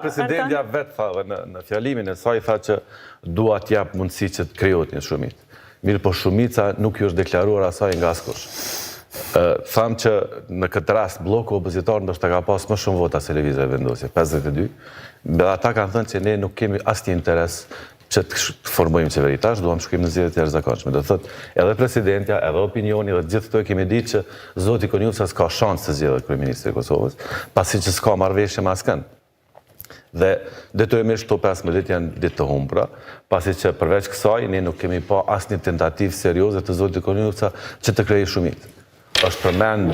Presidentja vetë tha dhe në fjalimin e saj tha që dua t'jap mundësi që të krijohet një shumicë. Mirë po shumica nuk ju është deklaruar asaj nga askush. Tham që në këtë rast bloku opozitar ndoshta ka pas më shumë vota se Lëvizja e Vendosjes, 52. Dhe ata kanë thënë që ne nuk kemi asnjë interes që të formojmë qeveri. Tash duam shkojmë në zgjedhjet e jashtëzakonshme. Do thotë edhe presidentja, edhe opinioni dhe gjithë këto e kemi ditë që zoti Konjuca s'ka shans të zgjedhet kryeministri i Kosovës, pasi që s'ka marrëveshje me askënd. Dhe detyrimisht këto 15 ditë janë ditë të humbura, pasi që përveç kësaj ne nuk kemi pa asnjë tentativë serioze të zotit Konjuca që të krijojë shumicë. Është përmend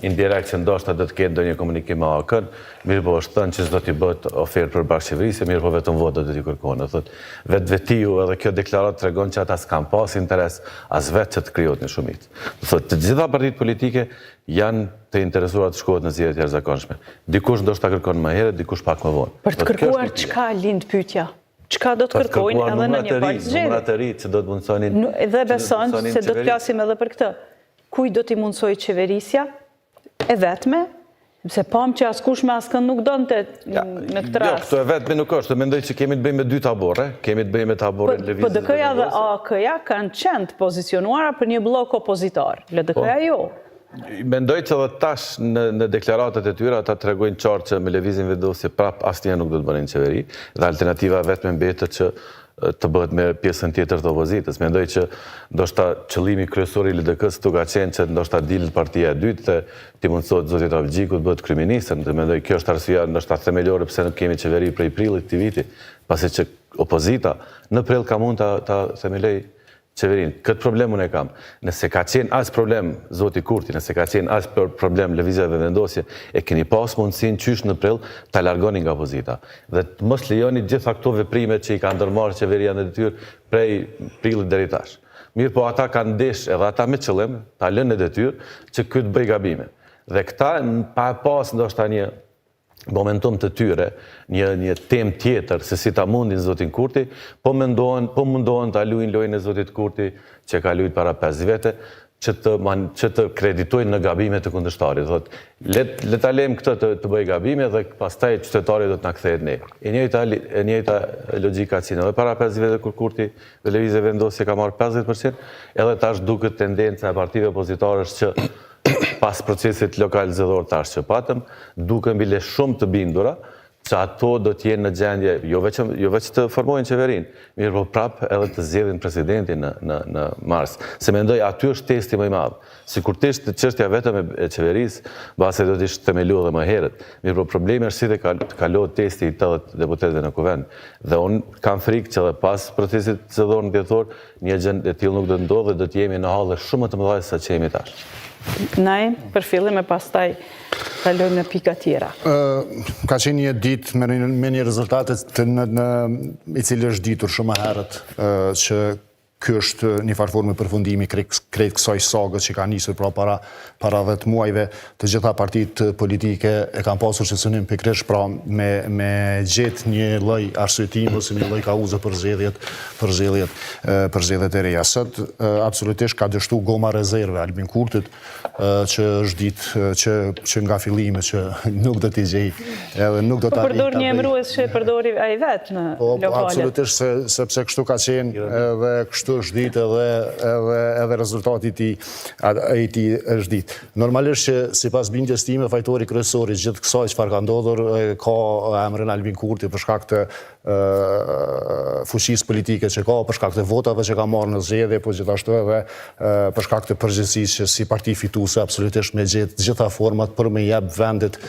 indirekt që ndoshta do të ketë ndonjë komunikim me AK-n, mirë po është thënë që s'do t'i bëhet ofertë për bashkëqeverisje, mirë po vetëm vota do t'i kërkojnë. Thotë vetvetiu edhe kjo deklaratë tregon që ata s'kan pas interes as vetë që të krijohet një shumicë. Thotë të gjitha partitë politike janë të interesuara të shkohet në zgjedhjet e jashtëzakonshme. Dikush ndoshta kërkon më herët, dikush pak më vonë. Për të kërkuar çka lind pyetja? Çka do të kërkojnë edhe në një parti zgjedhje? Numrat të ri që do të mundsonin. Dhe beson se do të flasim edhe për këtë. Kuj do t'i mundsoj qeverisja e vetme, se pam që askush me askënd nuk donte në këtë rast. Jo, këto e vetme nuk është, mendoj që kemi të bëjmë me dy tabore, kemi të bëjmë me taborën Lëvizjes. PDK-ja dhe AK-ja kanë qenë të pozicionuara për një blok opozitar, LDK-ja jo. Mendoj që edhe tash në deklaratat e tyre ata tregojnë qartë që me Lëvizjen e Vendosjes prap asnjë nuk do të bënin qeveri, dhe alternativa vetme mbetet që të bëhet me pjesën tjetër të opozitës. Mendoj që ndoshta qëllimi kryesor i LDK-s këtu ka qenë që ndoshta dilët partia e dytë dhe t'i mundësohet zotit Avgjiku të bëhet kryeministër. Dhe mendoj kjo është arsyeja ndoshta themelore pse nuk kemi qeveri prej prillit këtij viti, pasi që opozita në prill ka mund ta themeloj qeverin. Këtë problem unë e kam. Nëse ka qenë as problem zoti Kurti, nëse ka qenë as problem Lëvizja e Vendosjes, e keni pas mundësinë qysh në prill ta largoni nga opozita. Dhe të mos lejoni gjitha këto veprime që i ka ndërmarrë qeveria në detyrë prej prillit deri tash. Mirë po ata kanë ndesh edhe ata me qëllim ta lënë në detyrë që ky të bëj gabime. Dhe këta pa pas ndoshta një momentum të tyre, një temë tjetër se si ta mundin zotin Kurti, po mundohen ta luajnë lojën e zotit Kurti që ka luajtur para 5 vite, që të kreditojnë në gabime të kundërshtarit. Le ta lejmë këtë të bëj gabime dhe pastaj qytetari do të na kthehet ne. E njëjta logjika që edhe para 5 vite kur Kurti dhe Lëvizja e Vendosjes ka marrë 50%, edhe tash duket tendenca e partive opozitare që pas procesit lokal zgjedhor tash që patëm, duken bile shumë të bindura që ato do t'jenë në gjendje, jo veç të formojnë qeverinë, mirë po prap edhe të zgjedhin presidentin në mars. Se mendoj aty është testi më i madh. Sikur të ishte çështja vetëm e qeverisë, mbase do të ishte themeluar edhe më herët. Mirë po problemi është si të kalohet testi i 80 deputetëve në kuvend. Dhe unë kam frikë që edhe pas procesit zgjedhor në dhjetor, një gjë e tillë nuk do të ndodhë dhe do të jemi në halle shumë më të mëdha se që jemi tash. Naj, për fillim e pastaj kalojmë në pika tjera. Ka qenë një ditë me një rezultatet i cili është ditur shumë herët që ky është një farformë përfundimi krejt kësaj sagës që ka nisur para 10 muajve. Të gjitha partitë politike e kanë pasur që synim pikërisht pra me gjetë një lloj arsyetimi ose një lloj kauze për zgjedhjet e reja. Sot absolutisht ka dështu goma rezerve Albin Kurtit, që është ditë që nga fillimi që nuk do t'i gjej edhe nuk do ta Po përdor një emërues që përdori ai vet në lokalet. Absolutisht sepse kështu ka qenë edhe kështu është ditë edhe rezultati i tij është ditë. Normalisht që sipas bindjes time fajtori kryesor i gjithë kësaj çfarë ka ndodhur ka emrin Albin Kurti për shkak të fuqisë politike që ka, për shkak të votave që ka marrë në zgjedhje, po gjithashtu edhe për shkak të përgjegjësisë që si parti fituese absolutisht me gjetë gjitha format për me jap vendit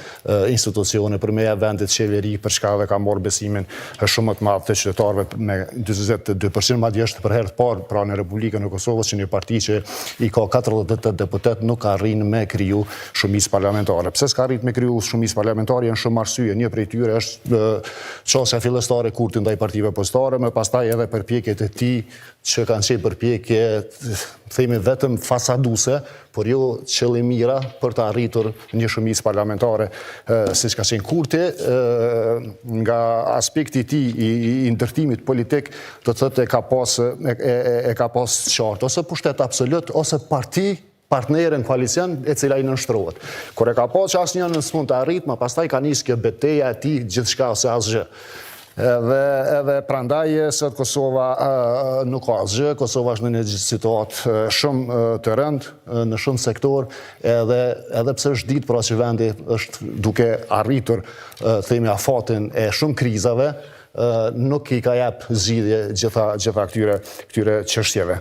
institucione, për me jap vendit qeveri, për çka edhe ka marrë besimin shumë të madh të qytetarëve me 42%, madje është për herë të parë pra në Republikën e Kosovës që një parti që i ka 48 deputet nuk arrin me kriju shumicë parlamentare. Pse s'ka arrit me kriju shumicë parlamentare janë shumë arsye. Një prej tyre është çështja fillestare Kurti ndaj partive opozitare, më pastaj edhe përpjekjet e tij që kanë qenë përpjekje, themi vetëm fasaduese, por jo qëllimira për të arritur një shumicë parlamentare siç ka qenë Kurti. Nga aspekti i tij i ndërtimit politik, do të thotë e ka pas qartë ose pushtet absolut ose parti partnerin koalicion e cila i nënshtrohet. Kur e ka po që asnjë në s'mund të arrit, më pastaj ka nisë kjo betejë e tij gjithçka ose asgjë. Edhe prandaj sot Kosova nuk ka asgjë, Kosova është në një situatë shumë të rëndë në shumë sektor, edhe pse është ditë pra që vendi është duke arritur themi afatin e shumë krizave, nuk i ka jep zgjidhje gjitha këtyre çështjeve.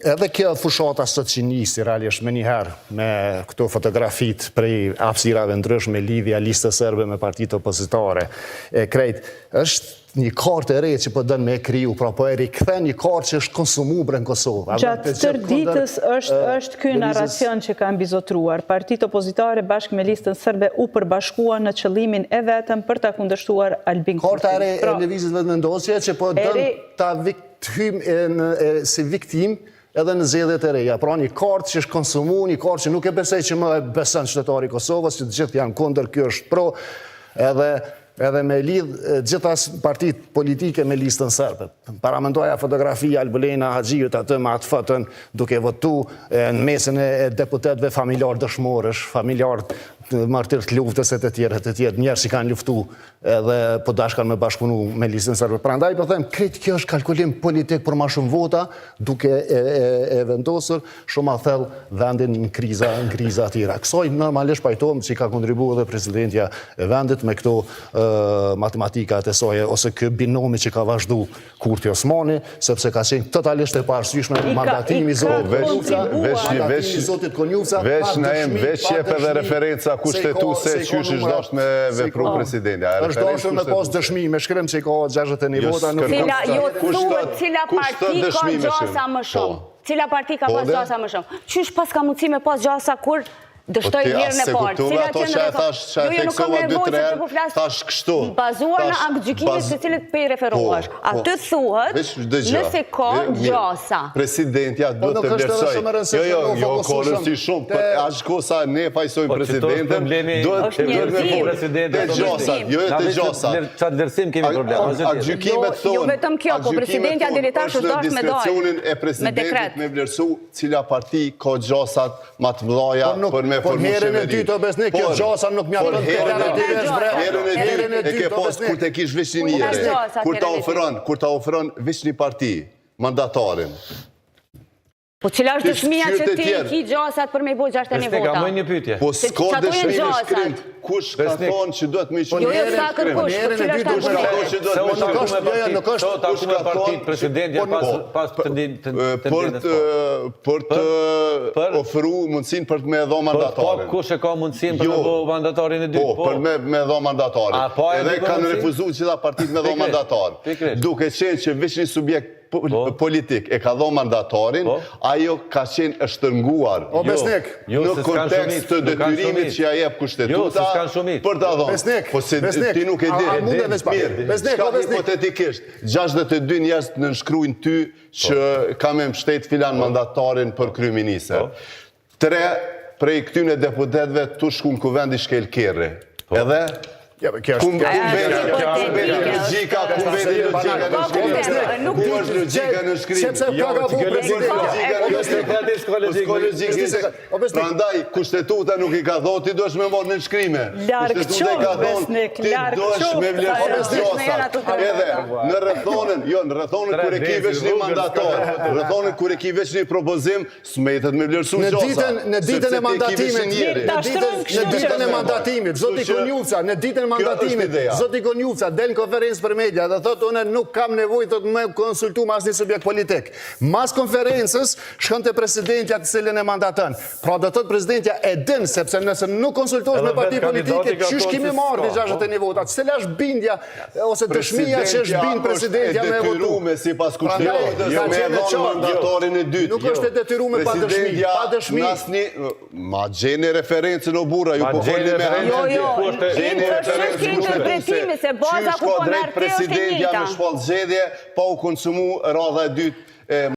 Edhe kjo fushata sot që nisi realisht me njëherë me këto fotografit prej hapësirave ndryshme, lidhja listës serbe me partitë opozitare e krejt, është një kartë e re që po dënë me kriju, pra po e rikthen një kartë që është konsumuar në Kosovë. Gjatë tërë ditës është ky narracion që ka mbizotruar. Partitë opozitare bashkë me listën serbe u përbashkuan në qëllimin e vetëm për ta kundërshtuar Albin Kurtin. Karta e re e lëvizjes vetëmendosje që po dënë ta hyjmë si viktim edhe në zgjedhjet e reja. Pra një kartë që është konsumuar, një kartë që nuk e besoj që më beson qytetari i Kosovës, që të gjithë janë kundër, ky është pro, edhe me lidh gjitha partitë politike me listën serbe. Paramendoja fotografia Albulena Haxhiut atë me atë fotën duke votu në mesin e deputetëve familjar dëshmorësh, familjar martir të luftës e të tjerë, njerë që kanë luftu edhe po dashkan me bashkëpunu me listën serbe. Prandaj po them, krejt kjo është kalkulim politik për ma shumë vota, duke e vendosur shumë a thellë vendin në kriza tjera. Kësoj normalisht pajtojmë që ka kontribu edhe presidentja e vendit me këto matematikat e soje, ose kë binomi që ka vazhdu Kurti Osmani, sepse ka qenë totalisht e parësyshme mandatimi zotit Konjuca. Veç jep edhe referenca kushtetuese që është dashur me vepru presidenti. Është dashur me pas dëshmi, me shkrim që i ka 61 vota. Cila parti ka gjasa më shumë? Cila parti ka pas gjasa më shumë? Qysh pas ka mundësi me pas gjasa kur dështoj vjerën e parë? Cila ato që e thash, që e theksova 2-3 herë, thash kështu. Bazuar në aktgjykimit të cilët pe i referohesh. Aty thuhet, nëse ka gjasa. Presidentja duhet të vlerësoj. Jo, kolës i shumë. Ashtë kosa ne pajsojmë presidentën, duhet me folë. Të gjasat, jo të gjasat. Qatë vlerësim kemi problem. Aktgjykimet thonë. Jo vetëm kjo, po presidentja diritash është dash me diskrecionin e presidentit me vlerësu cila parti ka gjasat ma të mëdhaja për me por herën e dytë o besnik, kjo gjasa nuk mjafton herën e dytë e ke pas kur të kish veç një njëre, kur ta ofron veç një parti, mandatarin. Po cila është dëshmia që ti ki gjasat për me i bo 61 vota? Ka mëj një pytje. Po s'ka dëshmi në shkrim, kush ka thonë që duhet me i shkrim? Jo, sa kërkush, po cila është dëshmia? Kush ka thonë presidentja pas të ndjenës për të ofru mundësin për të me edho mandatarin. Po, kush e ka mundësin për me bo mandatarin e dytë? Po, për me edho mandatarin. Edhe kanë refuzu që da partit me edho mandatarin. Duke qenë që veç një subjekt politik e ka dho mandatarin, ajo ka qenë është tërnguar në kontekst të detyrimit që ja jep kushtetuta për të dhonë. Po se ti nuk e di, mirë, shka hipotetikisht, 62 njerëz në nshkrujnë ty që ka me mbështet filan mandatarin për kryeministër. 3 prej këtyne deputetve tu shku në kuvendi Shkel Kerri. Edhe Kumbeni logjika në shkrimi. Prandaj, kushtetuta nuk i ka thonë ti dosh me morë në shkrime. Kushtetuta i ka thonë ti dosh me vlerësu gjosat. Edhe në rrethonën kër e ki veç një mandatar, rrethonën kër e ki veç një propozim, smetet me vlerësu gjosat. Në ditën e mandatimit, zoti Konjuca, në ditën mandatimit, zoti Konjuca del në konferencë për media dhe thotë unë nuk kam nevojë të me konsultu me asnjë subjekt politik. Mas konferencës shkon te presidentja të cilën e mandaton. Pra do thotë presidentja e din sepse nëse nuk konsultohesh me parti politike, çish kimi marrë 61 vota. Cila është bindja ose dëshmia që është bind presidentja me votu? Sipas kushtetues, jo me mandatorin e dytë. Nuk është e detyruar pa dëshmi, pa dëshmi. Ma gjeni referencën o burra, ju po folni me Është interpretimi se baza ku po merë te është e njëjta. Presidentja me shpallë zgjedhje pa u konsumu radha e dytë